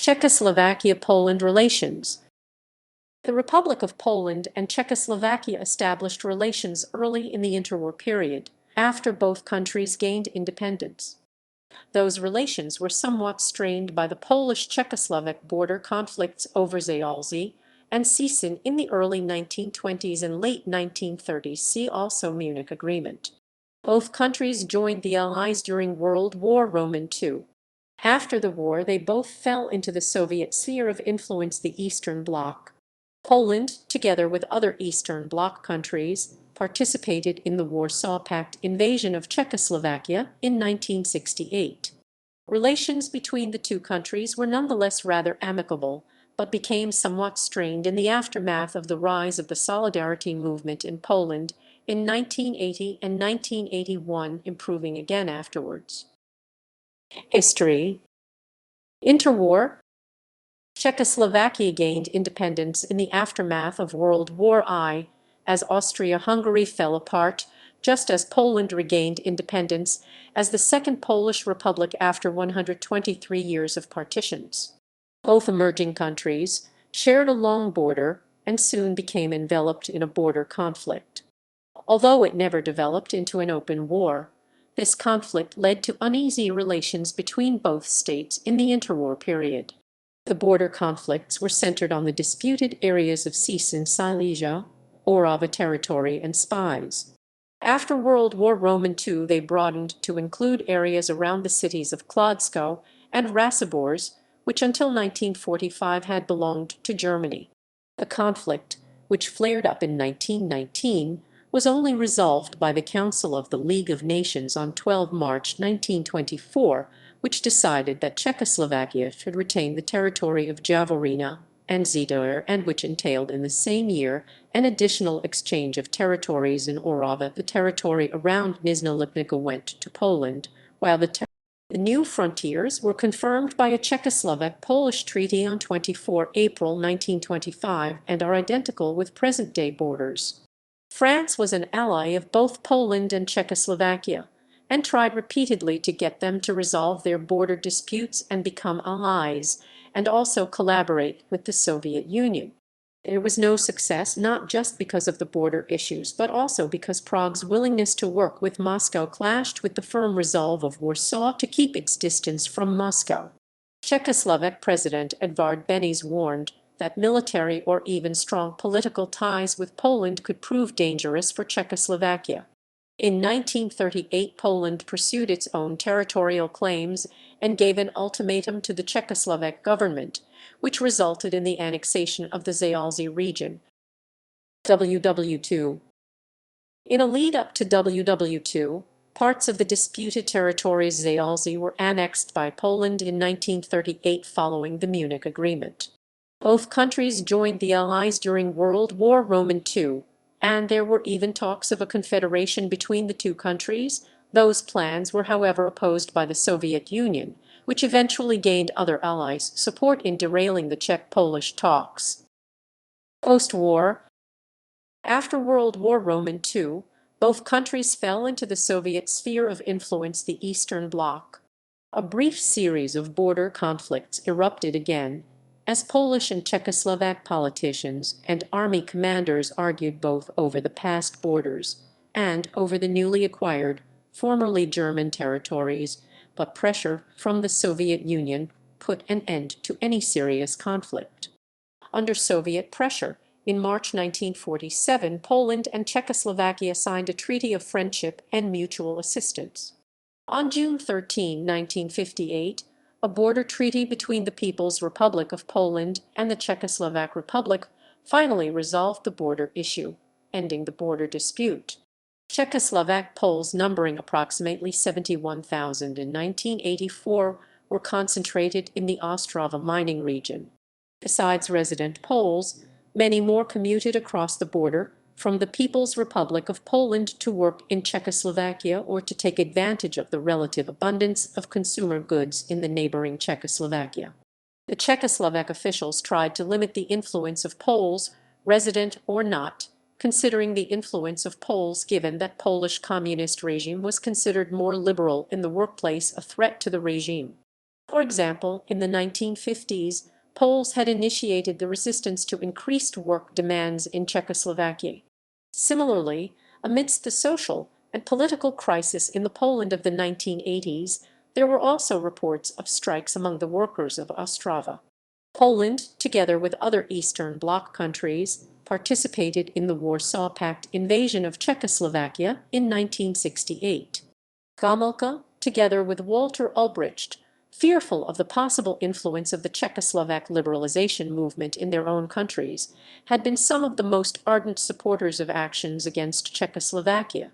Czechoslovakia-Poland relations. The Republic of Poland and Czechoslovakia established relations early in the interwar period, after both countries gained independence. Those relations were somewhat strained by the Polish-Czechoslovak border conflicts over Zaolzie and Cieszyn in the early 1920s and late 1930s. See also Munich Agreement. Both countries joined the Allies during World War II. After the war, they both fell into the Soviet sphere of influence, the Eastern Bloc. Poland, together with other Eastern Bloc countries, participated in the Warsaw Pact invasion of Czechoslovakia in 1968. Relations between the two countries were nonetheless rather amicable, but became somewhat strained in the aftermath of the rise of the Solidarity movement in Poland in 1980 and 1981, improving again afterwards. History. Interwar. Czechoslovakia gained independence in the aftermath of World War I, as Austria-Hungary fell apart, just as Poland regained independence as the Second Polish Republic after 123 years of partitions. Both emerging countries shared a long border and soon became enveloped in a border conflict. Although it never developed into an open war, this conflict led to uneasy relations between both states in the interwar period. The border conflicts were centered on the disputed areas of Cieszyn, Silesia, Orava territory, and Spies. After World War II, they broadened to include areas around the cities of Kłodzko and Ratibórz, which until 1945 had belonged to Germany. The conflict, which flared up in 1919, was only resolved by the Council of the League of Nations on 12 March 1924, which decided that Czechoslovakia should retain the territory of Javorina and Zidar, and which entailed in the same year an additional exchange of territories in Orava. The territory around Nizhna Lipnica went to Poland, while the new frontiers were confirmed by a Czechoslovak-Polish treaty on 24 April 1925 and are identical with present-day borders. France was an ally of both Poland and Czechoslovakia, and tried repeatedly to get them to resolve their border disputes and become allies, and also collaborate with the Soviet Union. There was no success, not just because of the border issues, but also because Prague's willingness to work with Moscow clashed with the firm resolve of Warsaw to keep its distance from Moscow. Czechoslovak President Edvard Beneš warned that military or even strong political ties with Poland could prove dangerous for Czechoslovakia. In 1938, Poland pursued its own territorial claims and gave an ultimatum to the Czechoslovak government, which resulted in the annexation of the Zaolzie region. WW2. In a lead-up to WW2, parts of the disputed territories Zaolzie were annexed by Poland in 1938 following the Munich Agreement. Both countries joined the Allies during World War II, and there were even talks of a confederation between the two countries. Those plans were, however, opposed by the Soviet Union, which eventually gained other allies' support in derailing the Czech-Polish talks. Post-war. After World War II, both countries fell into the Soviet sphere of influence, the Eastern Bloc. A brief series of border conflicts erupted again, as Polish and Czechoslovak politicians and army commanders argued both over the past borders and over the newly acquired, formerly German territories, but pressure from the Soviet Union put an end to any serious conflict. Under Soviet pressure, in March 1947, Poland and Czechoslovakia signed a treaty of friendship and mutual assistance. On June 13, 1958, a border treaty between the People's Republic of Poland and the Czechoslovak Republic finally resolved the border issue, ending the border dispute. Czechoslovak Poles numbering approximately 71,000 in 1984 were concentrated in the Ostrava mining region. Besides resident Poles, many more commuted across the border from the People's Republic of Poland to work in Czechoslovakia or to take advantage of the relative abundance of consumer goods in the neighboring Czechoslovakia. The Czechoslovak officials tried to limit the influence of Poles, resident or not, considering the influence of Poles given that Polish communist regime was considered more liberal in the workplace, a threat to the regime. For example, in the 1950s, Poles had initiated the resistance to increased work demands in Czechoslovakia. Similarly, amidst the social and political crisis in the Poland of the 1980s, there were also reports of strikes among the workers of Ostrava. Poland, together with other Eastern Bloc countries, participated in the Warsaw Pact invasion of Czechoslovakia in 1968. Gomulka, together with Walter Ulbricht, fearful of the possible influence of the Czechoslovak liberalization movement in their own countries, had been some of the most ardent supporters of actions against Czechoslovakia.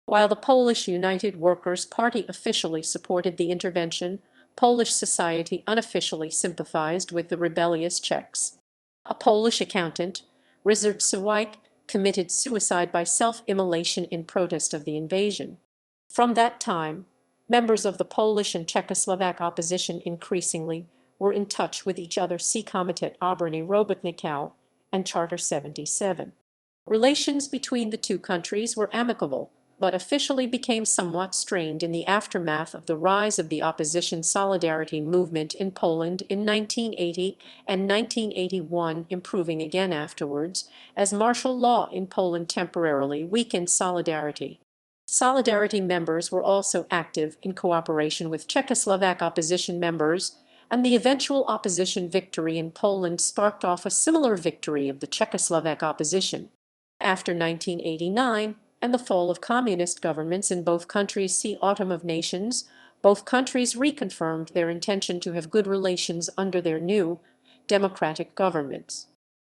While the Polish United Workers' Party officially supported the intervention, Polish society unofficially sympathized with the rebellious Czechs. A Polish accountant, Ryszard Sawik, committed suicide by self-immolation in protest of the invasion. From that time, members of the Polish and Czechoslovak opposition increasingly were in touch with each other. See Komitet Obrony Robotników and Charter 77. Relations between the two countries were amicable, but officially became somewhat strained in the aftermath of the rise of the opposition solidarity movement in Poland in 1980 and 1981, improving again afterwards, as martial law in Poland temporarily weakened solidarity. Solidarity members were also active in cooperation with Czechoslovak opposition members, and the eventual opposition victory in Poland sparked off a similar victory of the Czechoslovak opposition. After 1989 and the fall of communist governments in both countries, see Autumn of Nations, both countries reconfirmed their intention to have good relations under their new democratic governments.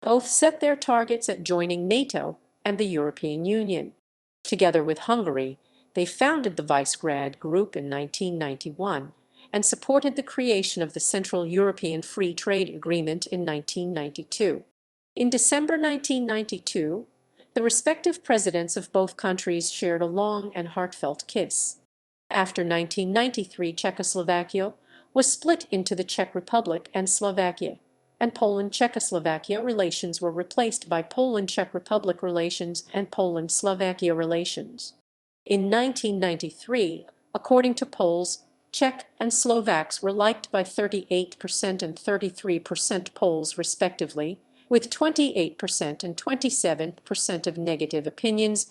Both set their targets at joining NATO and the European Union. Together with Hungary, they founded the Visegrad Group in 1991 and supported the creation of the Central European Free Trade Agreement in 1992. In December 1992, the respective presidents of both countries shared a long and heartfelt kiss. After 1993, Czechoslovakia was split into the Czech Republic and Slovakia, and Poland-Czechoslovakia relations were replaced by Poland-Czech Republic relations and Poland-Slovakia relations. In 1993, according to polls, Czech and Slovaks were liked by 38% and 33% Poles respectively, with 28% and 27% of negative opinions